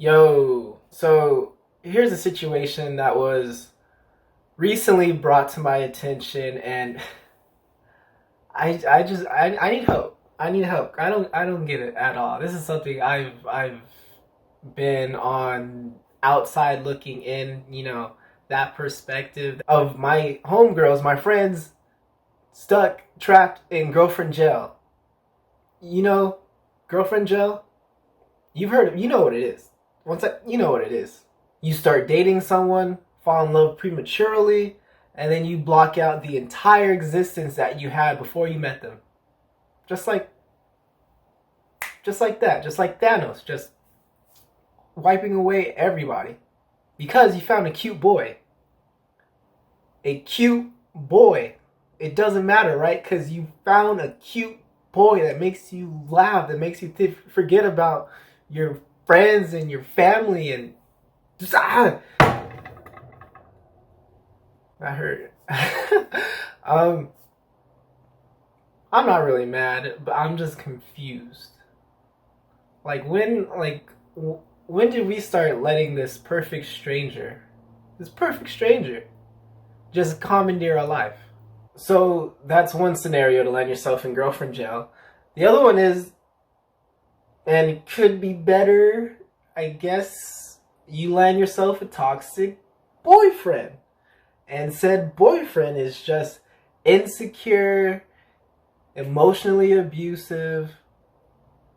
Yo, so here's a situation that was recently brought to my attention, and I need help. I need help. I don't get it at all. This is something I've been on outside looking in, that perspective of my homegirls, my friends stuck, trapped in girlfriend jail. You know, girlfriend jail? You've heard of, you know what it is. You know what it is. You start dating someone, fall in love prematurely, and then you block out the entire existence that you had before you met them. Just like just like that, just like Thanos, just wiping away everybody because you found a cute boy. A cute boy. It doesn't matter, right? Cuz you found a cute boy that makes you laugh, that makes you forget about your friends and your family and just, I heard. um, I'm not really mad, but I'm just confused. When did we start letting this perfect stranger, just commandeer our life? So that's one scenario to land yourself in girlfriend jail. The other one is, and it could be better, I guess, you land yourself a toxic boyfriend. And said boyfriend is just insecure, emotionally abusive,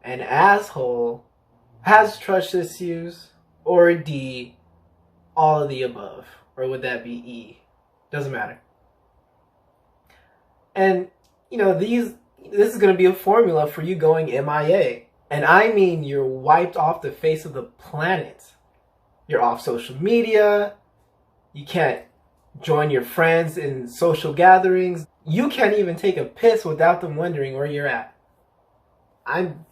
an asshole, has trust issues, or D, all of the above. Or would that be E? Doesn't matter. And, this is going to be a formula for you going MIA. And I mean, you're wiped off the face of the planet. You're off social media. You can't join your friends in social gatherings. You can't even take a piss without them wondering where you're at. I'm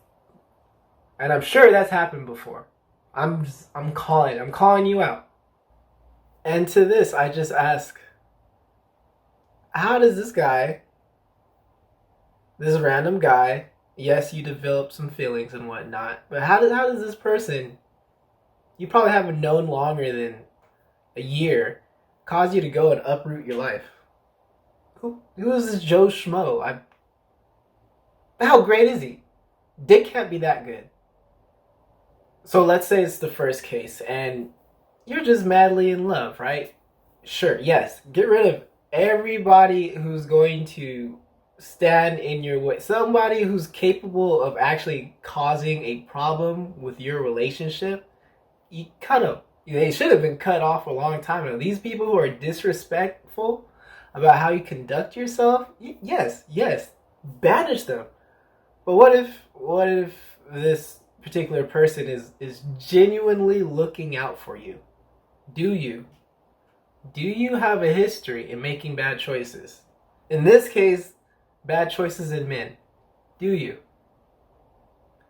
sure that's happened before. I'm calling you out. And to this, I just ask, how does this random guy, yes, you developed some feelings and whatnot, but how does this person, you probably haven't known longer than a year, cause you to go and uproot your life? Who is this Joe Schmo? How great is he? Dick can't be that good. So let's say it's the first case, and you're just madly in love, right? Sure, yes. Get rid of everybody who's going to stand in your way. Somebody who's capable of actually causing a problem with your relationship. They should have been cut off a long time ago. These people who are disrespectful about how you conduct yourself, yes, banish them. But what if this particular person is genuinely looking out for you? Do you have a history in making bad choices? In this case, bad choices in men. Do you?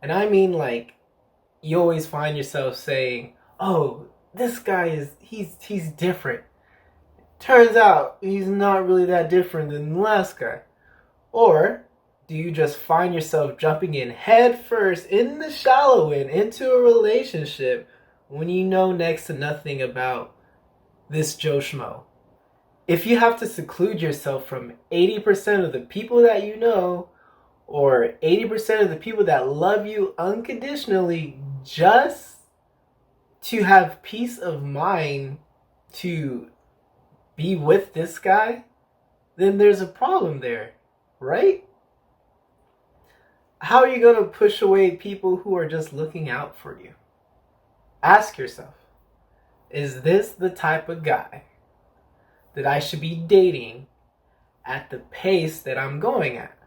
And I mean, like, you always find yourself saying, "Oh, this guy he's different. Turns out he's not really that different than the last guy." Or do you just find yourself jumping in head first in the shallow end into a relationship when you know next to nothing about this Joe Schmo? If you have to seclude yourself from 80% of the people that you know, or 80% of the people that love you unconditionally, just to have peace of mind to be with this guy, then there's a problem there, right? How are you going to push away people who are just looking out for you? Ask yourself, is this the type of guy that I should be dating at the pace that I'm going at?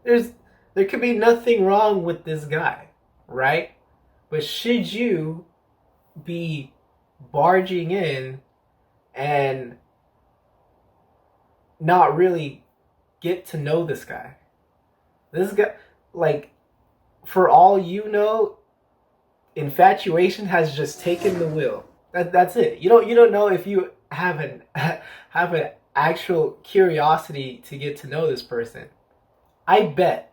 There could be nothing wrong with this guy, right? But should you be barging in and not really get to know this guy? This guy, like, for all you know, infatuation has just taken the wheel. That's it. You don't know if you have an actual curiosity to get to know this person. I bet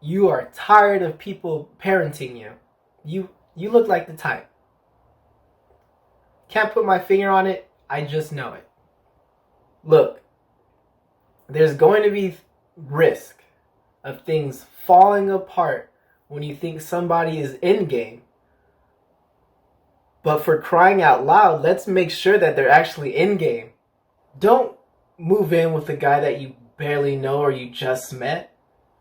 you are tired of people parenting you. You look like the type. Can't put my finger on it, I just know it. Look, there's going to be risk of things falling apart when you think somebody is in game. But for crying out loud, let's make sure that they're actually in game. Don't move in with a guy that you barely know or you just met.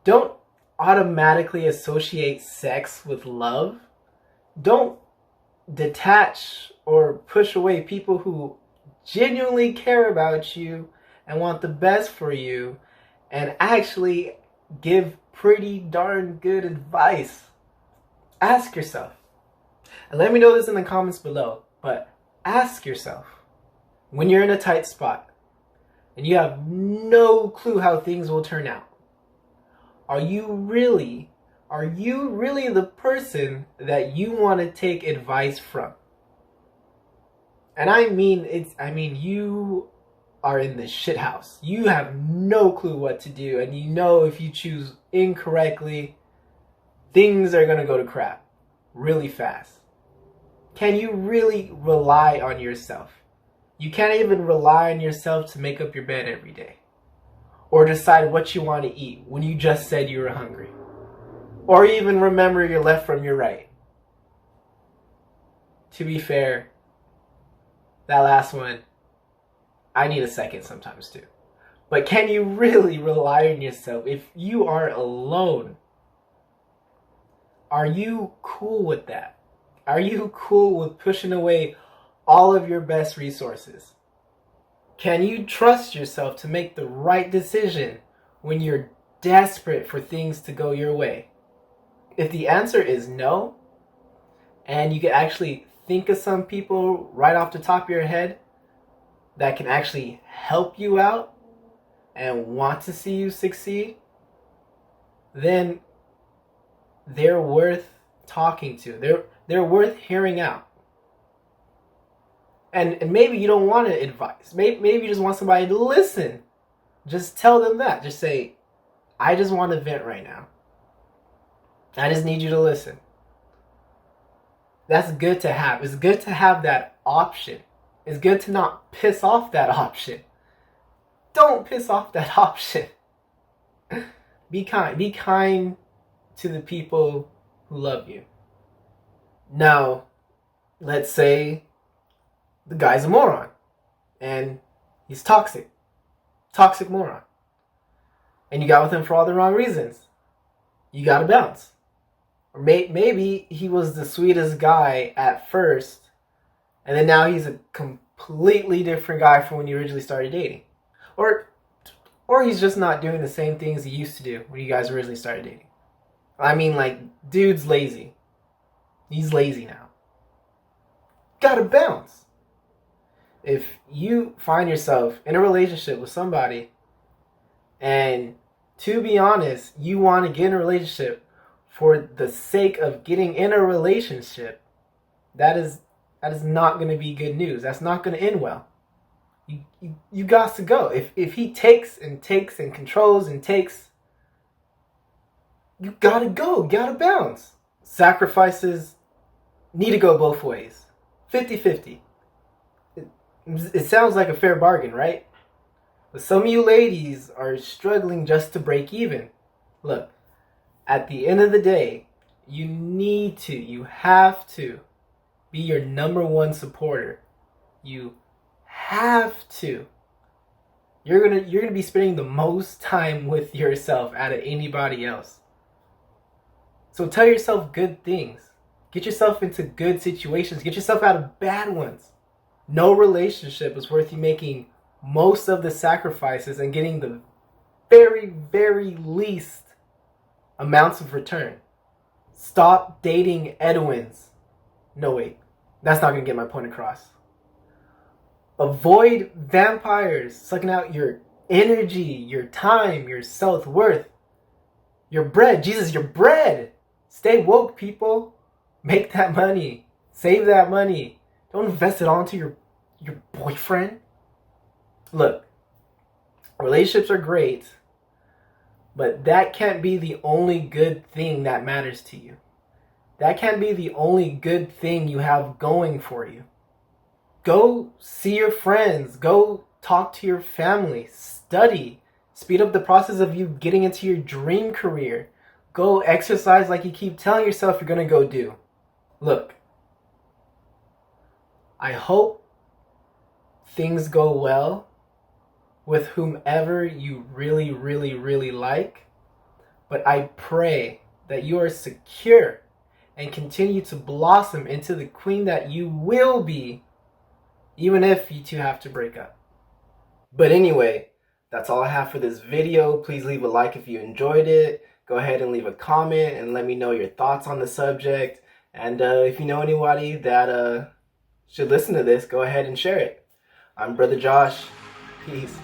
Don't automatically associate sex with love. Don't detach or push away people who genuinely care about you and want the best for you and actually give pretty darn good advice. Ask yourself, and let me know this in the comments below, but ask yourself, when you're in a tight spot and you have no clue how things will turn out, are you really the person that you want to take advice from? And I mean you are in the shit house. You have no clue what to do, and you know if you choose incorrectly, things are going to go to crap really fast. Can you really rely on yourself? You can't even rely on yourself to make up your bed every day, or decide what you want to eat when you just said you were hungry, or even remember your left from your right. To be fair, that last one, I need a second sometimes too. But can you really rely on yourself if you are alone? Are you cool with that? Are you cool with pushing away all of your best resources? Can you trust yourself to make the right decision when you're desperate for things to go your way? If the answer is no, and you can actually think of some people right off the top of your head that can actually help you out and want to see you succeed, then they're worth talking to. They're worth hearing out. And maybe you don't want advice. Maybe you just want somebody to listen. Just tell them that. Just say, I just want to vent right now. I just need you to listen. That's good to have. It's good to have that option. It's good to not piss off that option. Don't piss off that option. Be kind. Be kind to the people who love you. Now, let's say the guy's a moron and he's toxic. Toxic moron. And you got with him for all the wrong reasons. You gotta bounce. Or maybe he was the sweetest guy at first, and then now he's a completely different guy from when you originally started dating. Or he's just not doing the same things he used to do when you guys originally started dating. I mean, like, dude's lazy. He's lazy now. Gotta bounce. If you find yourself in a relationship with somebody, and to be honest, you want to get in a relationship for the sake of getting in a relationship, that is not going to be good news. That's not going to end well. You got to go. If he takes and controls and takes, you gotta go. You gotta bounce. Sacrifices need to go both ways. 50-50. It sounds like a fair bargain, right? But some of you ladies are struggling just to break even. Look, at the end of the day, you have to be your number one supporter. You have to. You're gonna be spending the most time with yourself out of anybody else. So tell yourself good things. Get yourself into good situations. Get yourself out of bad ones. No relationship is worth you making most of the sacrifices and getting the very, very least amounts of return. Stop dating Edwins. No, wait. That's not going to get my point across. Avoid vampires sucking out your energy, your time, your self-worth, your bread. Jesus, your bread. Stay woke, people. Make that money. Save that money. Don't invest it all into your boyfriend. Look, relationships are great, but that can't be the only good thing that matters to you. That can't be the only good thing you have going for you. Go see your friends. Go talk to your family. Study. Speed up the process of you getting into your dream career. Go exercise like you keep telling yourself you're going to go do. Look, I hope things go well with whomever you really, really, really like. But I pray that you are secure and continue to blossom into the queen that you will be, even if you two have to break up. But anyway, that's all I have for this video. Please leave a like if you enjoyed it. Go ahead and leave a comment and let me know your thoughts on the subject. And if you know anybody that should listen to this, go ahead and share it. I'm Brother Josh. Peace.